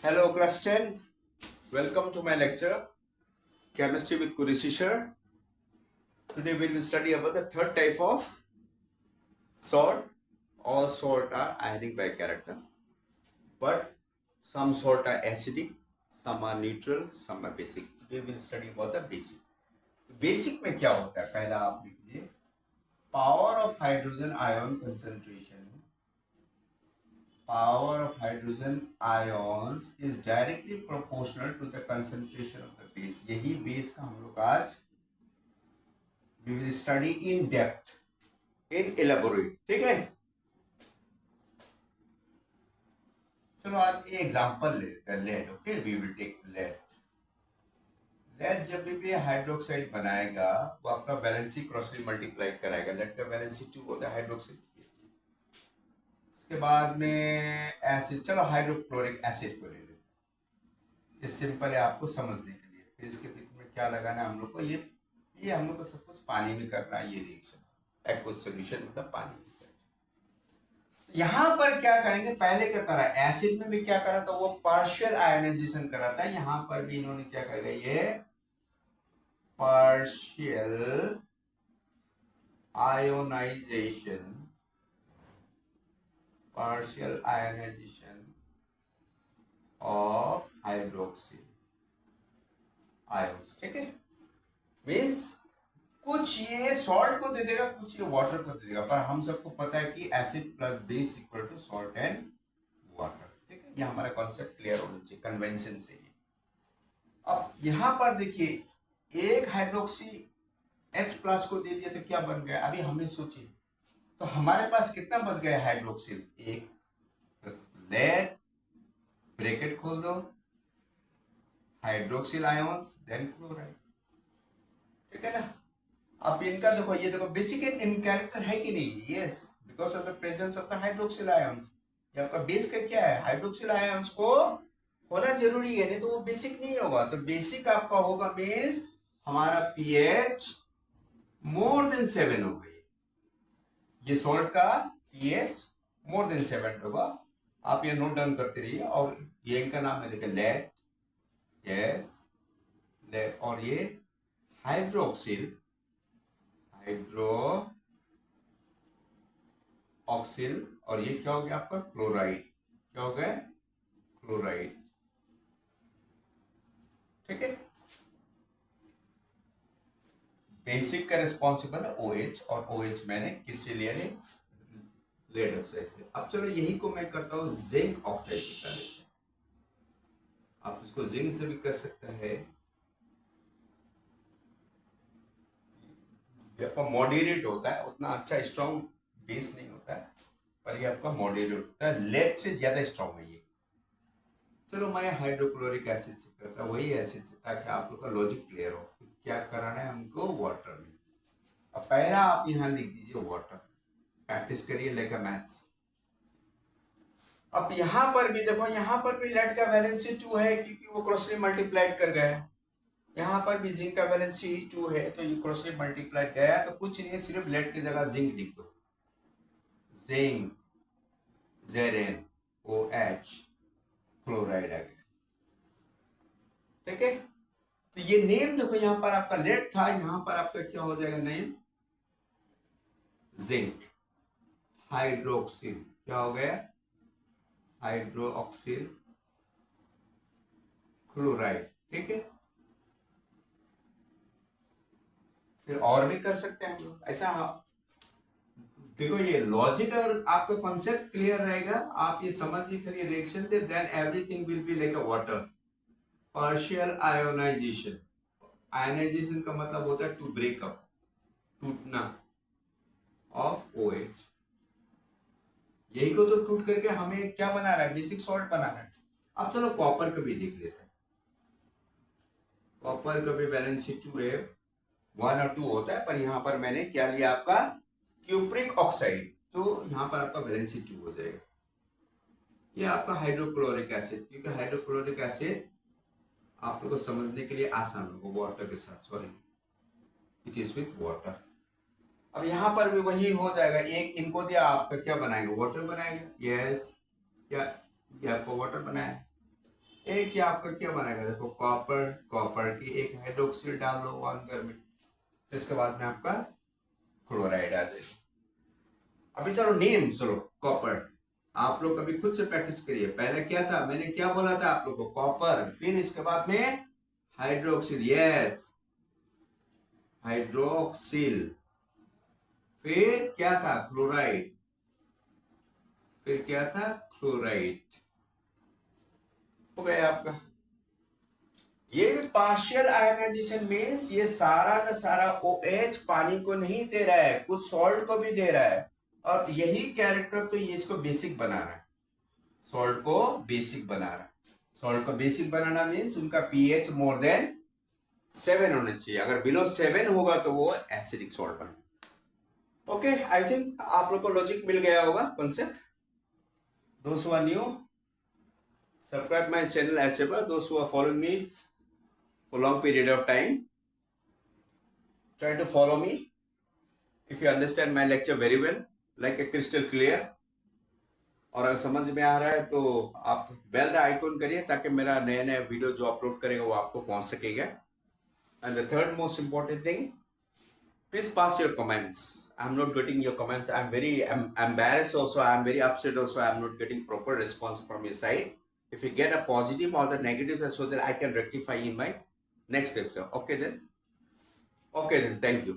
Hello, class 10. Welcome to my lecture, Chemistry with Qureshi sir. Today we will study about the third type of salt. All salt are ionic by character, but some salt are acidic, some are neutral, some are basic. Today we will study about the basic. Basic में क्या होता है? पहला आप लिखिए, power of hydrogen ion concentration. Power of hydrogen ions is directly proportional to the concentration of the base. यही base का हम लोग आज we will study in depth, in elaborate. ठीक है, चलो आज ये एग्जांपल लेते हैं lead. Okay, we will take lead. Lead जब भी हाइड्रोक्साइड बनाएगा वो आपका वैलेंसी क्रॉसली मल्टीप्लाई कराएगा. लेड का वैलेंसी 2 होता है, हाइड्रोक्साइड. इसके बाद में एसिड, चलो हाइड्रोक्लोरिक एसिड को ले लेते. ये सिंपल है आपको समझने के लिए. फिर इसके बीच में क्या लगाना है हम लोग को, ये हम लोग को सब कुछ पानी में करना है. ये रिएक्शन एक्वस सॉल्यूशन मतलब पानी. यहां पर क्या करेंगे, पहले क्या करा, एसिड में भी क्या करा था, वो पार्शियल आयोनाइजेशन करा था. यहां पर भी इन्होंने क्या करेगा, ये partial ionization, partial ionization of hydroxyl ions. ठीक है, मीन्स कुछ ये सॉल्ट को दे देगा, कुछ ये वाटर को दे देगा. पर हम सबको पता है कि acid plus base equal to salt and water. ठीक है, ये हमारा कॉन्सेप्ट क्लियर होना चाहिए कन्वेंशन से ही. अब यहां पर देखिए, एक हाइड्रोक्सी H प्लस को दे दिया तो क्या बन गया. अभी हमें सोचिए, तो हमारे पास कितना बच गया हाइड्रोक्सिल, एक. लेड ब्रैकेट खोल दो, हाइड्रोक्सिल आयंस देन क्लोराइड. ठीक है ना. अब इनका देखो, ये देखो बेसिक एंड इन कैरेक्टर है कि नहीं. Yes, because of the presence of the hydroxyl ions. ये आपका बेस का क्या है, हाइड्रोक्सिल आयंस को होना जरूरी है, नहीं तो वो बेसिक नहीं होगा. तो बेसिक आपका होगा मीन्स हमारा पीएच मोर देन 7 हो गई. ये सॉल्ट का पीएच मोर देन 7 होगा. आप ये नोट डाउन करते रहिए. और ये इनका नाम है देखिए लेड. Yes, lead. और ये हाइड्रोक्सिल, हाइड्रो ऑक्सिल. और ये क्या हो गया आपका, क्लोराइड. क्या हो गया, क्लोराइड. ठीक है, बेसिक का रिस्पॉन्सिबल है OH, और OH मैंने किससे लिया है, लेड ऑक्साइड से. अब चलो यही को मैं करता हूं जिंक ऑक्साइड से कर लेते हैं. आप इसको जिंक से भी कर सकते हैं. ये आपका मॉडरेट होता है, उतना अच्छा स्ट्रॉन्ग बेस नहीं होता है, पर ये आपका मॉडरेट होता है. लेड से ज्यादा स्ट्रॉन्ग है ये. चलो मैं हाइड्रोक्लोरिक एसिड से करता, वही एसिड से, ताकि आप लोग का लॉजिक क्लियर हो. क्या कराना है हमको, वाटर में. अब पहला आप यहां लिख दीजिए वाटर. प्रैक्टिस करिए लाइक अ मैथ्स. अब यहां पर भी देखो, यहां पर भी लेड का वैलेंसी 2 है, क्योंकि वो क्रॉसली मल्टीप्लाइड कर गया है. यहां पर भी जिंक का वैलेंसी 2 है, तो ये क्रॉसली मल्टीप्लाइड गया है. तो कुछ नहीं है, सिर्फ लेड की जगह जिंक लिख दो. जिंक ZnOH क्लोराइड आ गया. ठीक है, तो ये नेम देखो, यहां पर आपका लेड था, यहां पर आपका क्या हो जाएगा नेम, जिंक. हाइड्रोक्सिल क्या हो गया, हाइड्रोक्सिल क्लोराइड. ठीक है, फिर और भी कर सकते हैं हम लोग ऐसा. देखो ये लॉजिक और आपका कॉन्सेप्ट क्लियर रहेगा, आप ये समझिए खाली रिएक्शन से, then everything will be like a water. Partial ionization, ionization का मतलब होता है टू ब्रेक अप, टूटना ऑफ OH. यही को तो टूट करके हमें क्या बना रहा है, बेसिक सॉल्ट बना रहा है. अब चलो कॉपर को भी देख लेते हैं. कॉपर का भी वैलेंसी 2 है, 1 और 2 होता है, पर यहां पर मैंने क्या लिया आपका, क्यूप्रिक ऑक्साइड. तो यहां पर आपका वैलेंसी 2 हो जाएगा. ये आपका हाइड्रोक्लोरिक एसिड, क्योंकि हाइड्रोक्लोरिक एसिड आप लोगों को समझने के लिए आसान होगा वाटर के साथ. Sorry, it is with water. अब यहां पर भी वही हो जाएगा. एक इनको दिया, आपका क्या बनाएगा, वाटर बनाएगा. यस, क्या ये आपको वाटर बनाया. एक ये आपका क्या बनेगा, देखो कॉपर, कॉपर की एक हाइड्रोक्सिल डाल लो अंदर में, इसके बाद में आपका क्लोराइड आ जाएगा। अभी चलो नेम, चलो कॉपर, आप लोग अभी खुद से प्रैक्टिस करिए। पहले क्या था, मैंने क्या बोला था आप लोग को, कॉपर, फिर इसके बाद में हाइड्रोक्सिल, यस हाइड्रोक्सिल, फिर क्या था क्लोराइड, फिर क्या था क्लोराइड, हो गया आपका। ये भी पार्शियल आयनाइजेशन मीन्स ये सारा का सारा OH पानी को नहीं दे रहा है, कुछ सॉल्ट को भी दे रहा है, और यही कैरेक्टर तो ये इसको बेसिक बना रहा है, सॉल्ट को बेसिक बना रहा है। सॉल्ट को बेसिक बनाना मीन्स उनका pH मोर देन 7 होना चाहिए, अगर बिलो 7 होगा तो वो एसिडिक सॉल्ट बने। ओके, आई थिंक आप लोग को लॉजिक मिल गया होगा, कॉन्सेप्ट। दोस्त who are new, subscribe my channel as ever. Those who are following me for long period of time, try to follow me. If you understand my lecture very well, like a crystal clear, और अगर समझ में आ रहा है तो आप bell the icon करिए ताकि मेरा नया नया वीडियो जो अपलोड करेगा वो आपको पहुंच सकेगा। And the third most important thing, please pass your comments. I'm not getting your comments. I'm very embarrassed also. I'm very upset also. I'm not getting proper response from your side. If you get a positive or the negative, so that I can rectify in my next lecture. Okay then. Okay then. Thank you.